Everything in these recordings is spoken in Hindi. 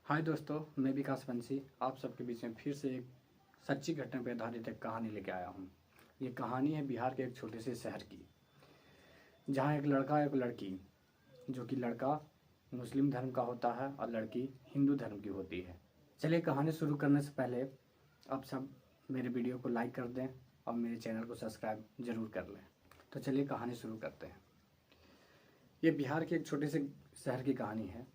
हाय दोस्तों, मैं विकास बंसी आप सबके बीच में फिर से एक सच्ची घटना पर आधारित एक कहानी लेके आया हूँ। ये कहानी है बिहार के एक छोटे से शहर की, जहाँ एक लड़का एक लड़की, जो कि लड़का मुस्लिम धर्म का होता है और लड़की हिंदू धर्म की होती है। चलिए कहानी शुरू करने से पहले आप सब मेरे वीडियो को लाइक कर दें और मेरे चैनल को सब्सक्राइब ज़रूर कर लें। तो चलिए कहानी शुरू करते हैं। ये बिहार के एक छोटे से शहर की कहानी है,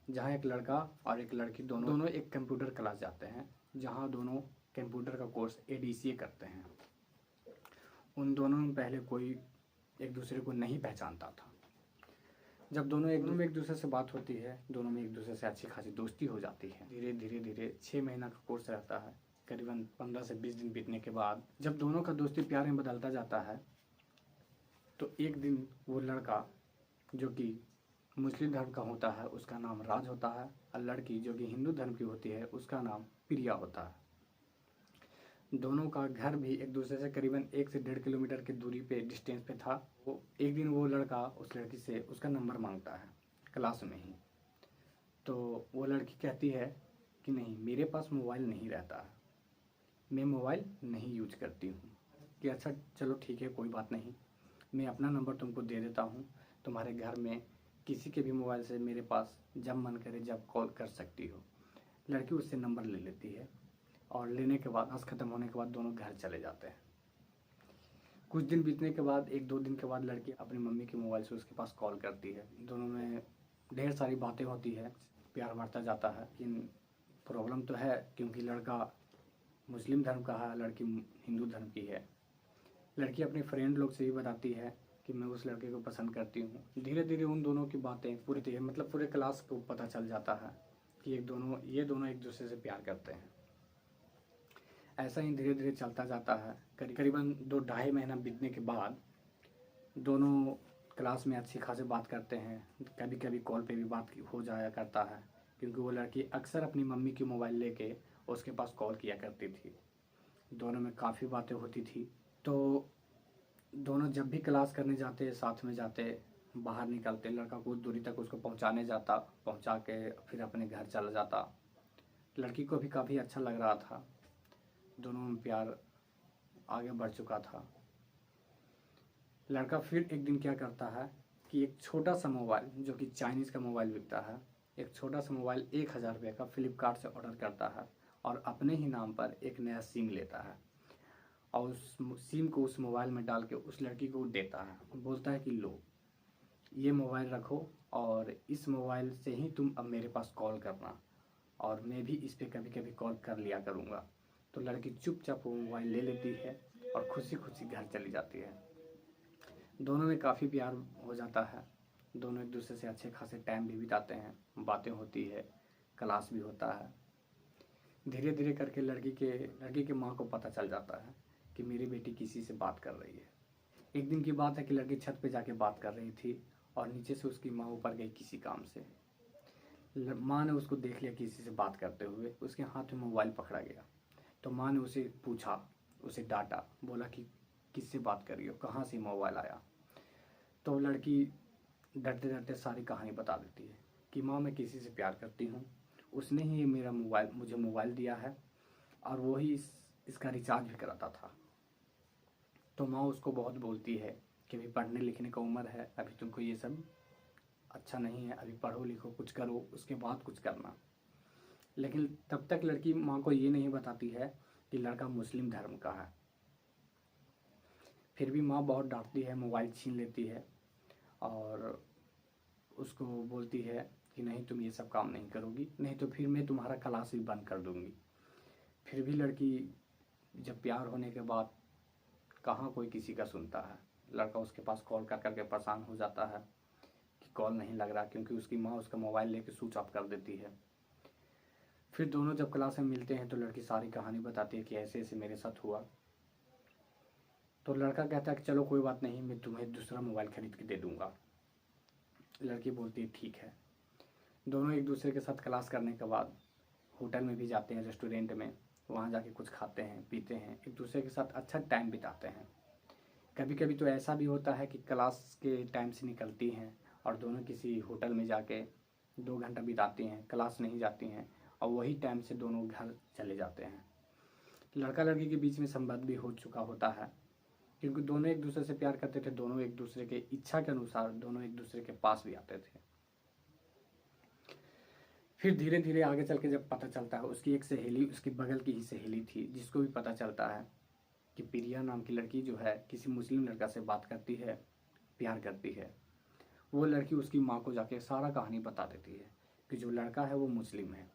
जहाँ एक लड़का और एक लड़की दोनों एक कंप्यूटर क्लास जाते हैं, जहाँ दोनों कंप्यूटर का कोर्स ADCA करते हैं। उन दोनों में पहले कोई एक दूसरे को नहीं पहचानता था। जब दोनों एक दूसरे से बात होती है, दोनों में एक दूसरे से अच्छी खासी दोस्ती हो जाती है। धीरे धीरे 6 महीना का कोर्स रहता है। करीबन 15 से 20 दिन बीतने के बाद जब दोनों का दोस्ती प्यार में बदलता जाता है, तो एक दिन वो लड़का, जो कि मुस्लिम धर्म का होता है, उसका नाम राज होता है, और लड़की जो कि हिंदू धर्म की होती है, उसका नाम प्रिया होता है। दोनों का घर भी एक दूसरे से करीबन 1 से 1.5 किलोमीटर की दूरी पे डिस्टेंस पे था। एक दिन वो लड़का उस लड़की से उसका नंबर मांगता है क्लास में ही। तो वो लड़की कहती है कि नहीं, मेरे पास मोबाइल नहीं रहता है, मैं मोबाइल नहीं यूज करती हूँ। कि अच्छा चलो ठीक है, कोई बात नहीं, मैं अपना नंबर तुमको दे देता हूँ, तुम्हारे घर में किसी के भी मोबाइल से मेरे पास जब मन करे जब कॉल कर सकती हो। लड़की उससे नंबर ले लेती है और लेने के बाद क्लास ख़त्म होने के बाद दोनों घर चले जाते हैं। कुछ दिन बीतने के बाद 1-2 दिन के बाद लड़की अपनी मम्मी के मोबाइल से उसके पास कॉल करती है। दोनों में ढेर सारी बातें होती है, प्यार बढ़ता जाता है। लेकिन प्रॉब्लम तो है, क्योंकि लड़का मुस्लिम धर्म का है, लड़की हिंदू धर्म की है। लड़की अपने फ्रेंड लोग से भी बताती है कि मैं उस लड़के को पसंद करती हूँ। धीरे धीरे उन दोनों की बातें पूरे क्लास को पता चल जाता है कि ये दोनों एक दूसरे से प्यार करते हैं। ऐसा ही धीरे धीरे चलता जाता है। करीबन 2-2.5 महीना बीतने के बाद दोनों क्लास में अच्छी खासी बात करते हैं। कभी कभी कॉल पे भी बात हो जाया करता है, क्योंकि वो लड़की अक्सर अपनी मम्मी की मोबाइल लेके उसके पास कॉल किया करती थी। दोनों में काफ़ी बातें होती थी। तो दोनों जब भी क्लास करने जाते, साथ में जाते, बाहर निकलते, लड़का कुछ दूरी तक उसको पहुंचाने जाता, पहुंचा के फिर अपने घर चला जाता। लड़की को भी काफ़ी अच्छा लग रहा था, दोनों में प्यार आगे बढ़ चुका था। लड़का फिर एक दिन क्या करता है कि एक छोटा सा मोबाइल, जो कि चाइनीज़ का मोबाइल बिकता है, एक छोटा सा मोबाइल 1000 रुपये का फ्लिपकार्ट से ऑर्डर करता है और अपने ही नाम पर एक नया सिम लेता है और उस सिम को उस मोबाइल में डाल के उस लड़की को देता है। बोलता है कि लो, ये मोबाइल रखो और इस मोबाइल से ही तुम अब मेरे पास कॉल करना, और मैं भी इस पर कभी कभी कॉल कर लिया करूँगा। तो लड़की चुपचाप वो मोबाइल ले लेती है और खुशी खुशी घर चली जाती है। दोनों में काफ़ी प्यार हो जाता है। दोनों एक दूसरे से अच्छे खासे टाइम भी बिताते हैं, बातें होती है, क्लास भी होता है। धीरे धीरे करके लड़की के माँ को पता चल जाता है कि मेरी बेटी किसी से बात कर रही है। एक दिन की बात है कि लड़की छत पे जाके बात कर रही थी और नीचे से उसकी माँ ऊपर गई किसी काम से। माँ ने उसको देख लिया किसी से बात करते हुए, उसके हाथ में मोबाइल पकड़ा गया। तो माँ ने उसे पूछा, उसे डांटा, बोला कि किससे बात कर रही हो, कहाँ से मोबाइल आया। तो लड़की डरते डरते सारी कहानी बता देती है कि माँ, मैं किसी से प्यार करती हूँ, उसने ही मुझे मोबाइल दिया है और वो ही इसका रिचार्ज भी कराता था। तो माँ उसको बहुत बोलती है कि अभी पढ़ने लिखने का उम्र है, अभी तुमको ये सब अच्छा नहीं है, अभी पढ़ो लिखो, कुछ करो, उसके बाद कुछ करना। लेकिन तब तक लड़की माँ को ये नहीं बताती है कि लड़का मुस्लिम धर्म का है। फिर भी माँ बहुत डांटती है, मोबाइल छीन लेती है और उसको बोलती है कि नहीं, तुम ये सब काम नहीं करोगी, नहीं तो फिर मैं तुम्हारा क्लास भी बंद कर दूँगी। फिर भी लड़की, जब प्यार होने के बाद कहाँ कोई किसी का सुनता है। लड़का उसके पास कॉल कर करके परेशान हो जाता है कि कॉल नहीं लग रहा, क्योंकि उसकी माँ उसका मोबाइल लेके स्विच ऑफ कर देती है। फिर दोनों जब क्लास में मिलते हैं तो लड़की सारी कहानी बताती है कि ऐसे ऐसे मेरे साथ हुआ। तो लड़का कहता है कि चलो कोई बात नहीं, मैं तुम्हें दूसरा मोबाइल खरीद के दे दूँगा। लड़की बोलती है ठीक है। दोनों एक दूसरे के साथ क्लास करने के बाद होटल में भी जाते हैं, रेस्टोरेंट में, वहाँ जाके कुछ खाते हैं, पीते हैं, एक दूसरे के साथ अच्छा टाइम बिताते हैं। कभी कभी तो ऐसा भी होता है कि क्लास के टाइम से निकलती हैं और दोनों किसी होटल में जाके 2 घंटा बिताती हैं, क्लास नहीं जाती हैं और वही टाइम से दोनों घर चले जाते हैं। लड़का लड़की के बीच में संबंध भी हो चुका होता है, क्योंकि दोनों एक दूसरे से प्यार करते थे, दोनों एक दूसरे के इच्छा के अनुसार दोनों एक दूसरे के पास भी आते थे। फिर धीरे धीरे आगे चल के जब पता चलता है, उसकी एक सहेली, उसकी बगल की ही सहेली थी, जिसको भी पता चलता है कि प्रिया नाम की लड़की जो है किसी मुस्लिम लड़का से बात करती है, प्यार करती है। वो लड़की उसकी माँ को जाके सारा कहानी बता देती है कि जो लड़का है वो मुस्लिम है,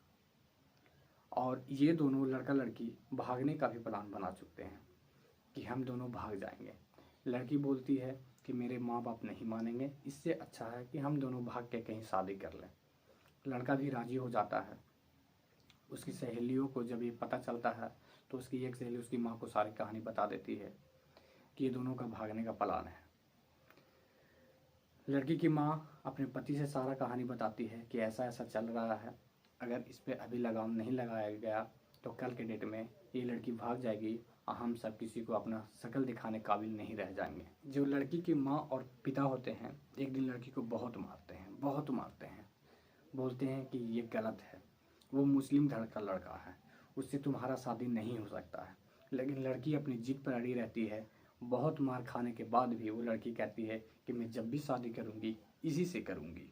और ये दोनों लड़का लड़की भागने का भी प्लान बना चुके हैं कि हम दोनों भाग जाएंगे। लड़की बोलती है कि मेरे माँ बाप नहीं मानेंगे, इससे अच्छा है कि हम दोनों भाग के कहीं शादी कर लें। लड़का भी राजी हो जाता है। उसकी सहेलियों को जब ये पता चलता है तो उसकी एक सहेली उसकी माँ को सारी कहानी बता देती है कि ये दोनों का भागने का प्लान है। लड़की की माँ अपने पति से सारा कहानी बताती है कि ऐसा ऐसा चल रहा है, अगर इस पर अभी लगाम नहीं लगाया गया तो कल के डेट में ये लड़की भाग जाएगी और हम सब किसी को अपना शक्ल दिखाने काबिल नहीं रह जाएंगे। जो लड़की की माँ और पिता होते हैं एक दिन लड़की को बहुत मारते हैं, बहुत मारते हैं। बोलते हैं कि ये गलत है, वो मुस्लिम धड़ का लड़का है, उससे तुम्हारा शादी नहीं हो सकता है। लेकिन लड़की अपनी जिद पर अड़ी रहती है। बहुत मार खाने के बाद भी वो लड़की कहती है कि मैं जब भी शादी करूँगी इसी से करूँगी।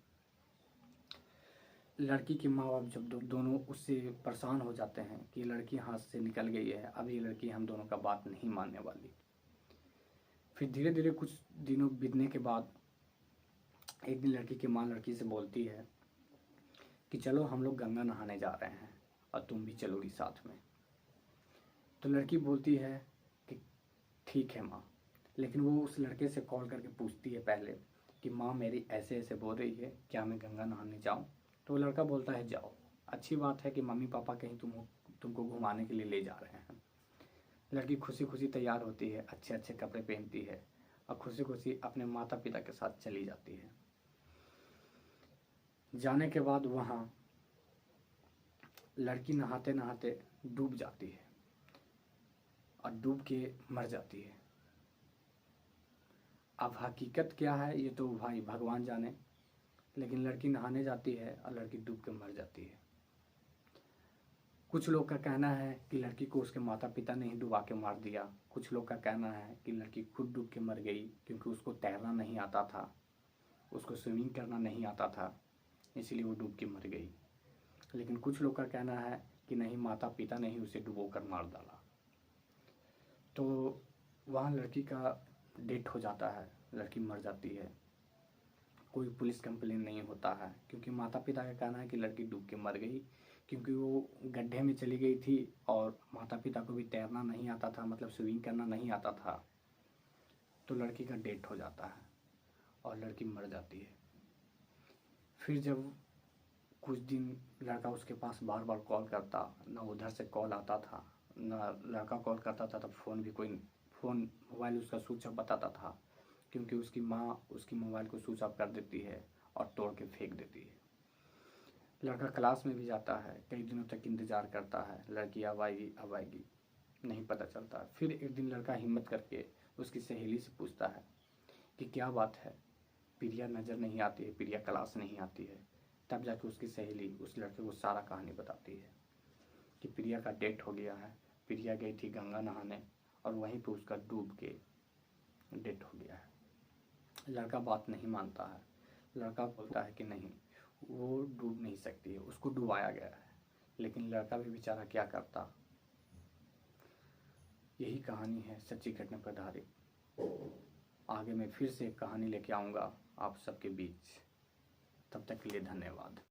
लड़की के माँ बाप जब दोनों उससे परेशान हो जाते हैं कि लड़की हाथ से निकल गई है, अब ये लड़की हम दोनों का बात नहीं मानने वाली। फिर धीरे धीरे कुछ दिनों बीतने के बाद एक दिन लड़की की माँ लड़की से बोलती है कि चलो हम लोग गंगा नहाने जा रहे हैं और तुम भी चलोगी साथ में। तो लड़की बोलती है कि ठीक है माँ, लेकिन वो उस लड़के से कॉल करके पूछती है पहले कि माँ मेरी ऐसे ऐसे बोल रही है, क्या मैं गंगा नहाने जाऊँ? तो वो लड़का बोलता है जाओ, अच्छी बात है कि मम्मी पापा कहीं तुमको घुमाने के लिए ले जा रहे हैं। लड़की खुशी खुशी तैयार होती है, अच्छे अच्छे कपड़े पहनती है और खुशी खुशी अपने माता पिता के साथ चली जाती है। जाने के बाद वहाँ लड़की नहाते नहाते डूब जाती है और डूब के मर जाती है। अब हकीकत क्या है ये तो भाई भगवान जाने, लेकिन लड़की नहाने जाती है और लड़की डूब के मर जाती है। कुछ लोग का कहना है कि लड़की को उसके माता पिता ने ही डुबा के मार दिया। कुछ लोग का कहना है कि लड़की खुद डूब के मर गई क्योंकि उसको तैरना नहीं आता था, उसको स्विमिंग करना नहीं आता था, इसलिए वो डूब के मर गई। लेकिन कुछ लोग का कहना है कि नहीं, माता पिता ने ही उसे डुबो कर मार डाला। तो वहाँ लड़की का डेथ हो जाता है, लड़की मर जाती है। कोई पुलिस कंप्लेन नहीं होता है क्योंकि माता पिता का कहना है कि लड़की डूब के मर गई क्योंकि वो गड्ढे में चली गई थी और माता पिता को भी तैरना नहीं आता था, मतलब स्विमिंग करना नहीं आता था। तो लड़की का डेथ हो जाता है और लड़की मर जाती है। फिर जब कुछ दिन लड़का उसके पास बार बार कॉल करता, ना उधर से कॉल आता था ना लड़का कॉल करता था, तब फ़ोन मोबाइल उसका स्विच ऑफ बताता था क्योंकि उसकी माँ उसकी मोबाइल को स्विच ऑफ कर देती है और तोड़ के फेंक देती है। लड़का क्लास में भी जाता है, कई दिनों तक इंतज़ार करता है, लड़की अब आएगी, नहीं पता चलता। फिर एक दिन लड़का हिम्मत करके उसकी सहेली से पूछता है कि क्या बात है, प्रिया नज़र नहीं आती है, प्रिया क्लास नहीं आती है। तब जाके उसकी सहेली उस लड़के को सारा कहानी बताती है कि प्रिया का डेथ हो गया है, प्रिया गई थी गंगा नहाने और वहीं पे उसका डूब के डेथ हो गया है। लड़का बात नहीं मानता है, लड़का बोलता है कि नहीं, वो डूब नहीं सकती है, उसको डुबाया गया है। लेकिन लड़का भी बेचारा क्या करता। यही कहानी है सच्ची घटना पर आधारित। आगे मैं फिर से एक कहानी लेके आऊँगा आप सबके बीच। तब तक के लिए धन्यवाद।